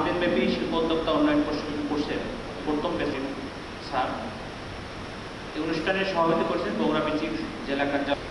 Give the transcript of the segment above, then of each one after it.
দিনব্যাপী শিল্প উদ্যোক্তা উন্নয়ন কোর্সের প্রথম প্রেসিডেন্ট স্যার এই অনুষ্ঠানে সভাপতি করেছেন বগুড়া বিচিক জেলা কার্যালয়।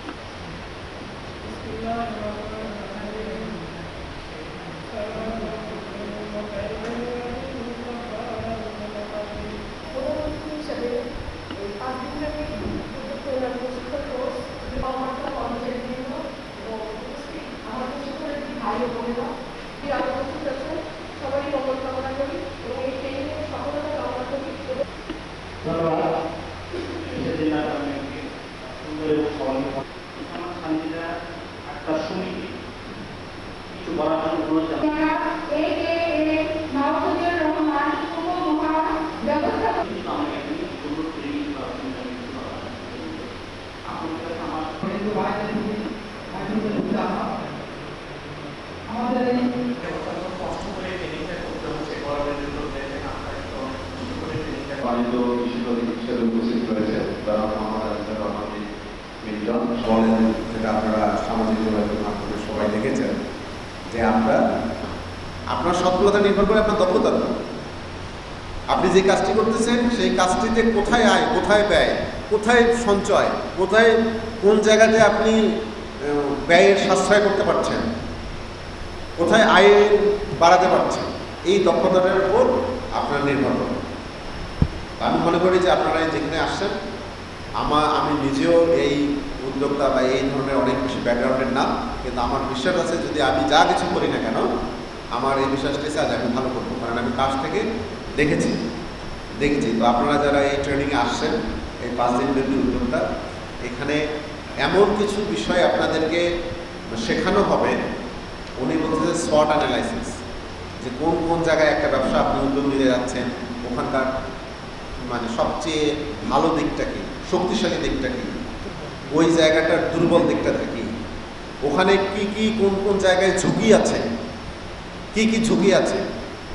আপনারা সামাজিক যোগাযোগ মাধ্যমে সবাই দেখেছেন যে আপনার সফলতা নির্ভর করে আপনার দক্ষতার উপর। আপনি যে কাজটি করতেছেন সেই কাজটিতে কোথায় আয়, কোথায় ব্যয়, কোথায় সঞ্চয়, কোথায় কোন জায়গাতে আপনি ব্যয়ের সাশ্রয় করতে পারছেন, কোথায় আয় বাড়াতে পারছেন, এই দক্ষতাটার উপর আপনার নির্ভর করে। আমি মনে করি যে আপনারা যেখানে আসছেন, আমি নিজেও এই উদ্যোক্তা বা এই ধরনের অনেক বেশি ব্যাকগ্রাউন্ডের না, কিন্তু আমার বিশ্বাস আছে যদি আমি যা কিছু করি না কেন আমার এই বিশ্বাসটা আছে আজ আমি ভালো করবো, কারণ আমি কাজ থেকে দেখেছি। তো আপনারা যারা এই ট্রেনিংয়ে আসছেন, এই 5 দিন ব্যাপী উদ্যোক্তা, এখানে এমন কিছু বিষয় আপনাদেরকে শেখানো হবে। উনি বলছে SWOT অ্যানালাইসিস, যে কোন কোন জায়গায় একটা ব্যবসা আপনি উদ্যোগ নিতে যাচ্ছেন, ওখানকার মানে সবচেয়ে ভালো দিকটা কি, শক্তিশালী দিকটা কি, ওই জায়গাটার দুর্বল দিকটা কি, ওখানে কি কি কোন কোন জায়গায় ঝুঁকি আছে, কি কি ঝুঁকি আছে,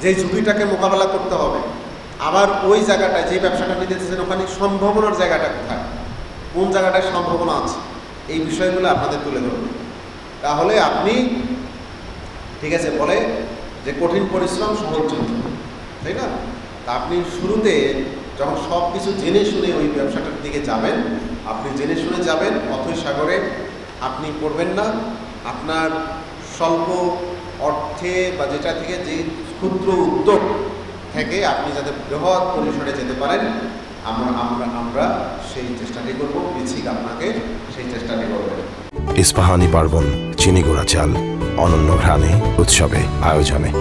যেই ঝুঁকিটাকে মোকাবেলা করতে হবে। আবার ওই জায়গাটায় যে ব্যবসাটা নিতে চাচ্ছেন ওখানে সম্ভাবনার জায়গাটা কোথায়, কোন জায়গাটায় সম্ভাবনা আছে, এই বিষয়গুলো আপনাদের তুলে ধরবে। তাহলে আপনি ঠিক আছে বলে যে কঠিন পরিশ্রম সহজ যুদ্ধ, তাই না? তা আপনি শুরুতে যখন সব কিছু জেনে শুনে ওই ব্যবসাটার দিকে যাবেন, আপনি জেনে শুনে যাবেন, অথৈ সাগরে আপনি করবেন না। আপনার স্বল্প অর্থে বা যেটা থেকে যে ক্ষুদ্র উদ্যোগ থেকে আপনি যাতে বৃহৎ পরিসরে যেতে পারেন, আমরা সেই চেষ্টাটি করব। বিচিক আপনাকে সেই চেষ্টাটি করবেন। ইস্পাহানি পার্বণ, চিনিগুড়া চাল, অনন্য ঘ্রাণে, উৎসবে, আয়োজনে।